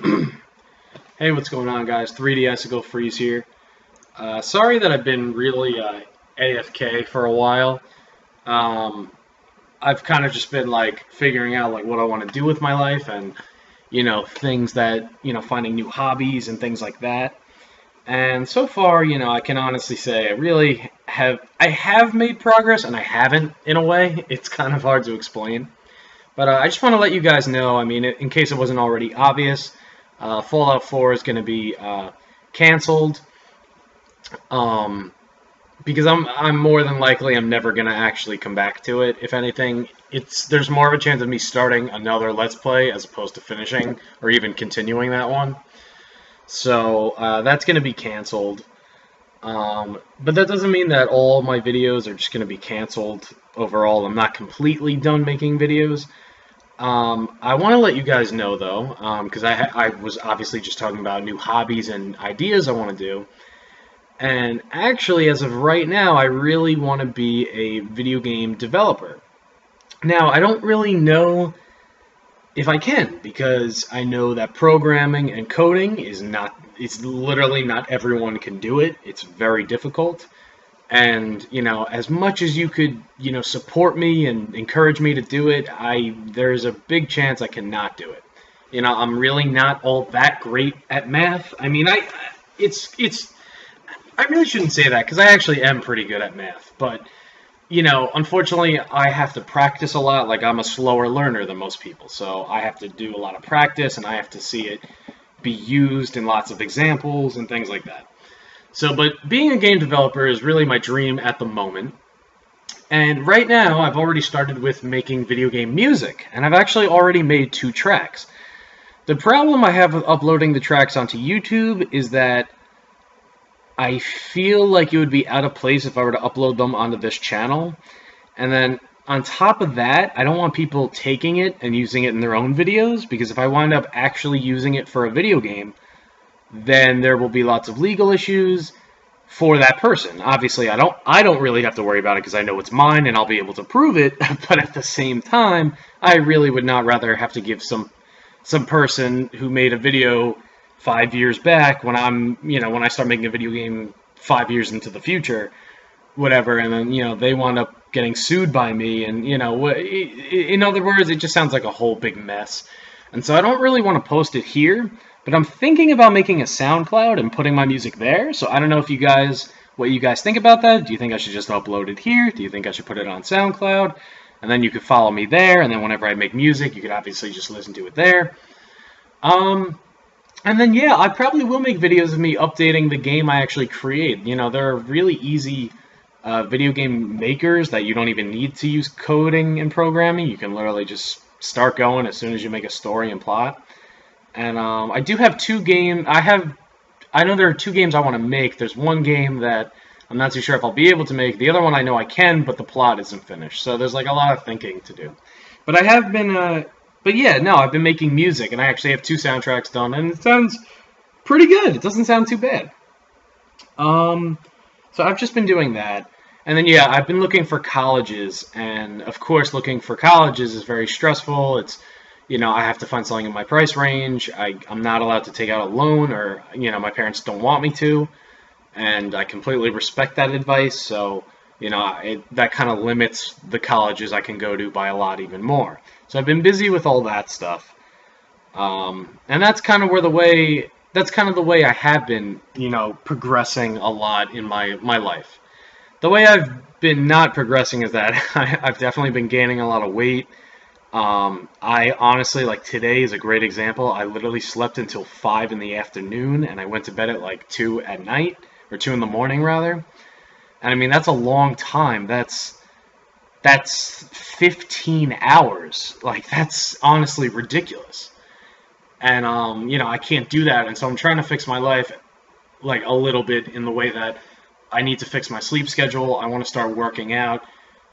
Hey, what's going on, guys? 3D Icicle Freeze here. Sorry that I've been really AFK for a while. Um, I've kind of just been like figuring out like what I want to do with my life and things that finding new hobbies and things like that. And so far, I can honestly say I have made progress and I haven't in a way. It's kind of hard to explain. But I just want to let you guys know, I mean, in case it wasn't already obvious, Fallout 4 is going to be canceled um, because I'm more than likely I'm never going to actually come back to it. If anything, there's more of a chance of me starting another Let's Play as opposed to finishing or even continuing that one. So that's going to be canceled. But that doesn't mean that all my videos are just going to be canceled overall. I'm not completely done making videos. I want to let you guys know, though, because I was obviously just talking about new hobbies and ideas I want to do. And actually, as of right now, I really want to be a video game developer. Now, I don't really know if I can, because I know that programming and coding it's literally not everyone can do it. It's very difficult. And, as much as you could, support me and encourage me to do it, there's a big chance I cannot do it. I'm really not all that great at math. I mean, I really shouldn't say that because I actually am pretty good at math. But, unfortunately, I have to practice a lot. Like, I'm a slower learner than most people. So I have to do a lot of practice and I have to see it be used in lots of examples and things like that. So, but being a game developer is really my dream at the moment. And right now, I've already started with making video game music, and I've actually already made 2 tracks. The problem I have with uploading the tracks onto YouTube is that I feel like it would be out of place if I were to upload them onto this channel. And then on top of that, I don't want people taking it and using it in their own videos, because if I wind up actually using it for a video game, then there will be lots of legal issues for that person. Obviously, I don't really have to worry about it because I know it's mine and I'll be able to prove it, but at the same time, I really would not rather have to give some person who made a video 5 years back when when I start making a video game 5 years into the future, whatever, and then, they wind up getting sued by me, and, in other words, it just sounds like a whole big mess. And so I don't really want to post it here. But I'm thinking about making a SoundCloud and putting my music there. So I don't know what you guys think about that. Do you think I should just upload it here? Do you think I should put it on SoundCloud? And then you could follow me there. And then whenever I make music, you could obviously just listen to it there. And then, yeah, I probably will make videos of me updating the game I actually create. There are really easy video game makers that you don't even need to use coding and programming. You can literally just start going as soon as you make a story and plot. And I do have 2 games. I know there are 2 games I want to make. There's one game that I'm not too sure if I'll be able to make. The other one I know I can, but the plot isn't finished. So there's like a lot of thinking to do. But I have been, but yeah, no, I've been making music, and I actually have 2 soundtracks done, and it sounds pretty good. It doesn't sound too bad. So I've just been doing that. And then, yeah, I've been looking for colleges, and of course looking for colleges is very stressful. It's I have to find something in my price range. I'm not allowed to take out a loan, or, my parents don't want me to. And I completely respect that advice. So, that kind of limits the colleges I can go to by a lot even more. So I've been busy with all that stuff. And that's kind of the way I have been, progressing a lot in my life. The way I've been not progressing is that I've definitely been gaining a lot of weight. I honestly, like, today is a great example. I literally slept until 5 in the afternoon, and I went to bed at like 2 at night, or 2 in the morning rather. And I mean, that's a long time. That's 15 hours. Like, that's honestly ridiculous. And I can't do that, and so I'm trying to fix my life like a little bit in the way that I need to fix my sleep schedule. I want to start working out,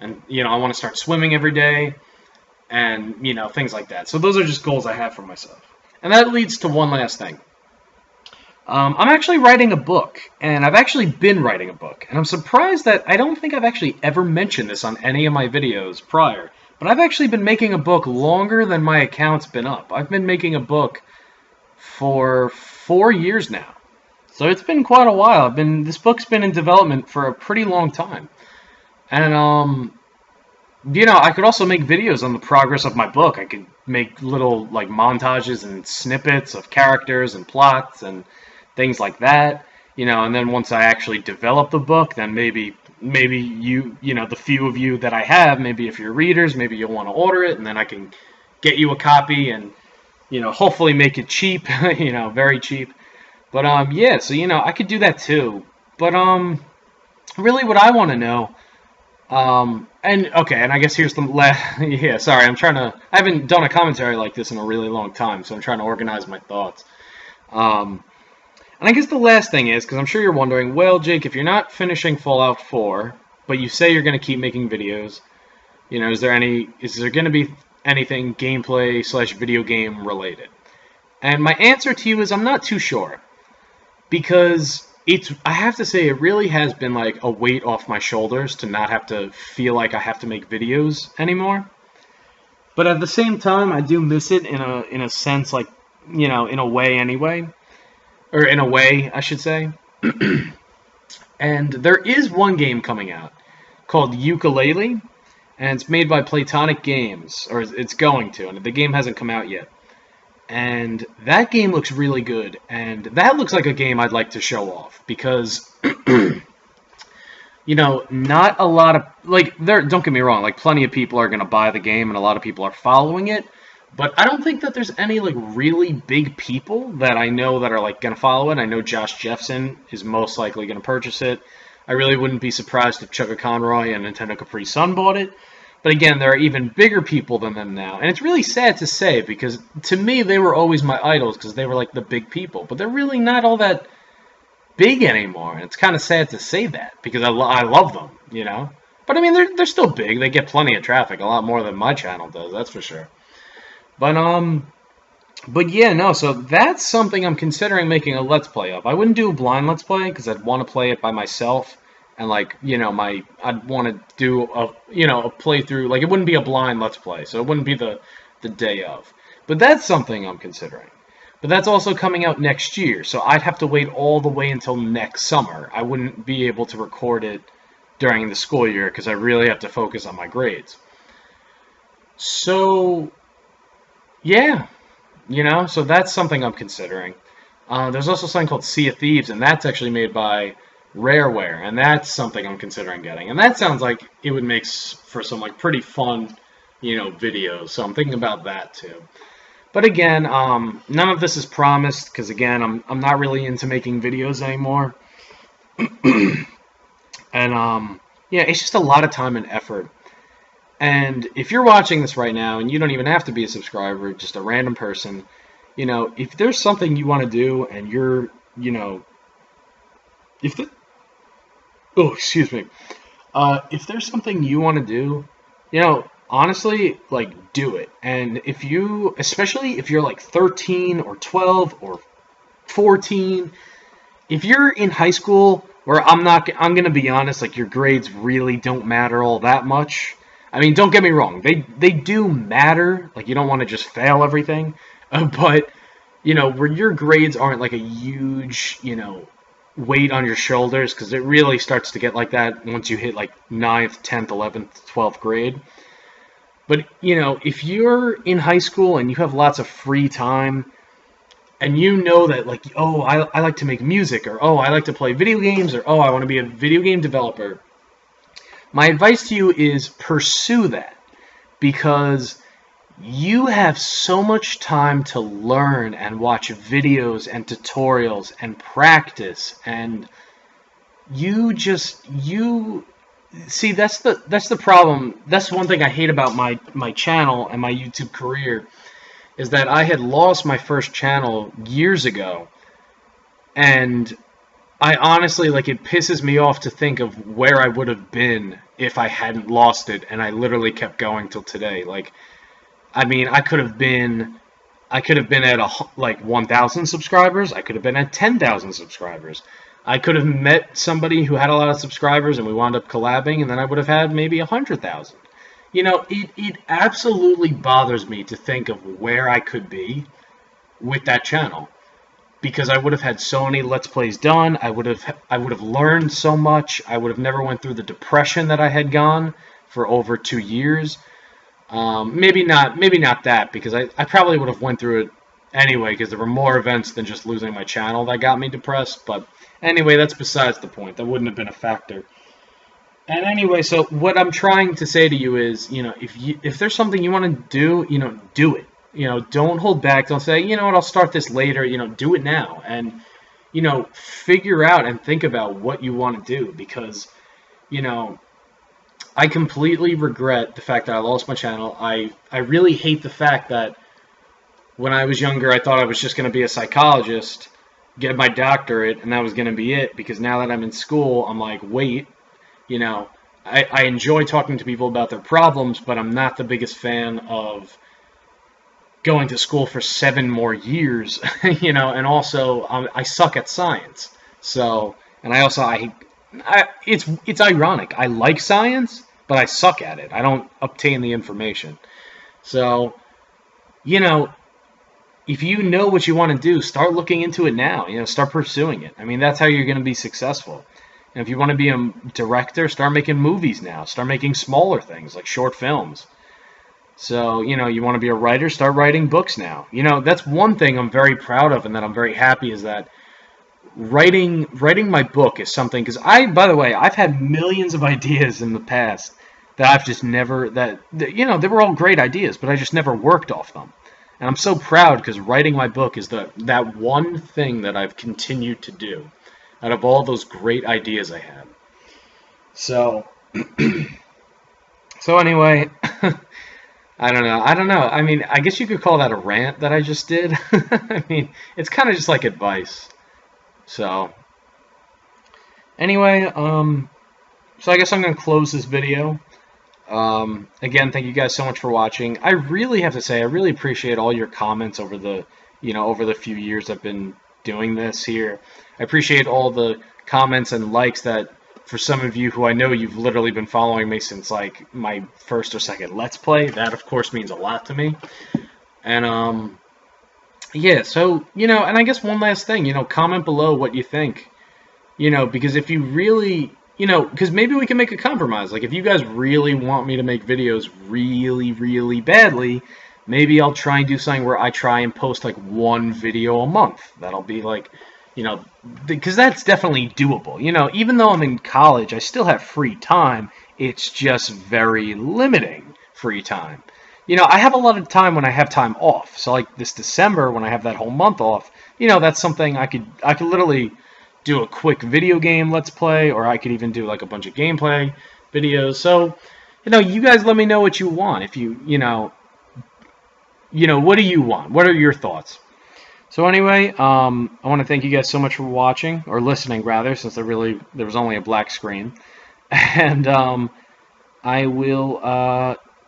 and I want to start swimming every day. And, things like that. So those are just goals I have for myself. And that leads to one last thing. I'm actually writing a book, and I've actually been writing a book. And I'm surprised that I don't think I've actually ever mentioned this on any of my videos prior. But I've actually been making a book longer than my account's been up. I've been making a book for 4 years now. So it's been quite a while. This book's been in development for a pretty long time. And I could also make videos on the progress of my book. I could make little like montages and snippets of characters and plots and things like that. And then once I actually develop the book, then maybe the few of you that I have, maybe if you're readers, maybe you'll want to order it, and then I can get you a copy and hopefully make it cheap, very cheap. But so I could do that too. But really what I want to know, and I guess here's the last. Yeah, sorry, I haven't done a commentary like this in a really long time, so I'm trying to organize my thoughts. And I guess the last thing is, because I'm sure you're wondering, well, Jake, if you're not finishing Fallout 4, but you say you're going to keep making videos, is there going to be anything gameplay / video game related? And my answer to you is I'm not too sure. Because I have to say, it really has been like a weight off my shoulders to not have to feel like I have to make videos anymore. But at the same time, I do miss it in a sense, like, in a way anyway. Or in a way, I should say. And there is one game coming out called Yooka-Laylee, and it's made by Playtonic Games, or it's going to, and the game hasn't come out yet. And that game looks really good, and that looks like a game I'd like to show off, because, not a lot of, don't get me wrong, plenty of people are going to buy the game, and a lot of people are following it, but I don't think that there's any, really big people that I know that are, going to follow it. I know Josh Jeffson is most likely going to purchase it. I really wouldn't be surprised if Chugga Conroy and Nintendo Capri Sun bought it. But again, there are even bigger people than them now. And it's really sad to say, because to me, they were always my idols, because they were the big people. But they're really not all that big anymore. And it's kind of sad to say that, because I love them, But I mean, they're still big. They get plenty of traffic, a lot more than my channel does, that's for sure. But yeah, no, so that's something I'm considering making a Let's Play of. I wouldn't do a blind Let's Play, because I'd want to play it by myself. And I'd want to do a playthrough. It wouldn't be a blind Let's Play, so it wouldn't be the day of. But that's something I'm considering. But that's also coming out next year, so I'd have to wait all the way until next summer. I wouldn't be able to record it during the school year, because I really have to focus on my grades. So, yeah, so that's something I'm considering. There's also something called Sea of Thieves, and that's actually made by Rareware, and that's something I'm considering getting. And that sounds like it would make for some pretty fun, videos. So I'm thinking about that too. But again, none of this is promised, because again, I'm not really into making videos anymore. And yeah, it's just a lot of time and effort. And if you're watching this right now, and you don't even have to be a subscriber, just a random person, if there's something you want to do, and you're, if there's something you want to do, honestly, do it. And especially if you're 13 or 12 or 14, if you're in high school, where I'm going to be honest, your grades really don't matter all that much. I mean, don't get me wrong, they do matter, you don't want to just fail everything, but, where your grades aren't a huge, weight on your shoulders, because it really starts to get like that once you hit 9th, 10th, 11th, 12th grade. But, if you're in high school and you have lots of free time, and that, oh, I like to make music, or oh, I like to play video games, or oh, I want to be a video game developer, my advice to you is pursue that, because you have so much time to learn and watch videos and tutorials and practice, and you see, that's the problem. That's one thing I hate about my channel and my YouTube career, is that I had lost my first channel years ago, and I honestly, it pisses me off to think of where I would have been if I hadn't lost it, and I literally kept going till today. I mean, I could have been at 1,000 subscribers. I could have been at 10,000 subscribers. I could have met somebody who had a lot of subscribers, and we wound up collabing, and then I would have had maybe 100,000. It absolutely bothers me to think of where I could be with that channel, because I would have had so many Let's Plays done. I would have learned so much. I would have never went through the depression that I had gone for over 2 years. Maybe not that, because I probably would have went through it anyway, because there were more events than just losing my channel that got me depressed. But anyway, that's besides the point. That wouldn't have been a factor. And anyway, so what I'm trying to say to you is, if there's something you want to do, do it. Don't hold back. Don't say, what, I'll start this later. Do it now. And, figure out and think about what you want to do, because, I completely regret the fact that I lost my channel. I really hate the fact that when I was younger, I thought I was just going to be a psychologist, get my doctorate, and that was going to be it. Because now that I'm in school, I'm like, wait, I enjoy talking to people about their problems, but I'm not the biggest fan of going to school for 7 more years, and also I suck at science. So, and I also, it's ironic. I like science, but I suck at it. I don't obtain the information. So, if you know what you want to do, start looking into it now. Start pursuing it. I mean, that's how you're going to be successful. And if you want to be a director, start making movies now. Start making smaller things like short films. So, you want to be a writer, start writing books now. That's one thing I'm very proud of and that I'm very happy is that writing my book is something, because by the way, I've had millions of ideas in the past that I've just never, they were all great ideas, but I just never worked off them. And I'm so proud because writing my book is that one thing that I've continued to do out of all those great ideas I had. So, anyway, I don't know. I mean, I guess you could call that a rant that I just did. I mean, it's kind of just like advice. So, anyway, so I guess I'm going to close this video. Again, thank you guys so much for watching. I really have to say, I really appreciate all your comments over the few years I've been doing this here. I appreciate all the comments and likes that, for some of you who I know you've literally been following me since like my first or second Let's Play. That of course means a lot to me. And yeah, so and I guess one last thing, comment below what you think. Because if you really, because maybe we can make a compromise. Like if you guys really want me to make videos really, really badly, maybe I'll try and do something where I try and post like 1 video a month. That'll be like, because that's definitely doable. Even though I'm in college, I still have free time. It's just very limiting free time. I have a lot of time when I have time off. So like this December, when I have that whole month off, that's something I could literally do a quick video game Let's Play, or I could even do like a bunch of gameplay videos. So, you guys let me know what you want. If you, what do you want? What are your thoughts? So anyway, I want to thank you guys so much for watching, or listening rather, since there was only a black screen. And I will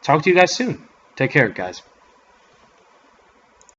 talk to you guys soon. Take care, guys.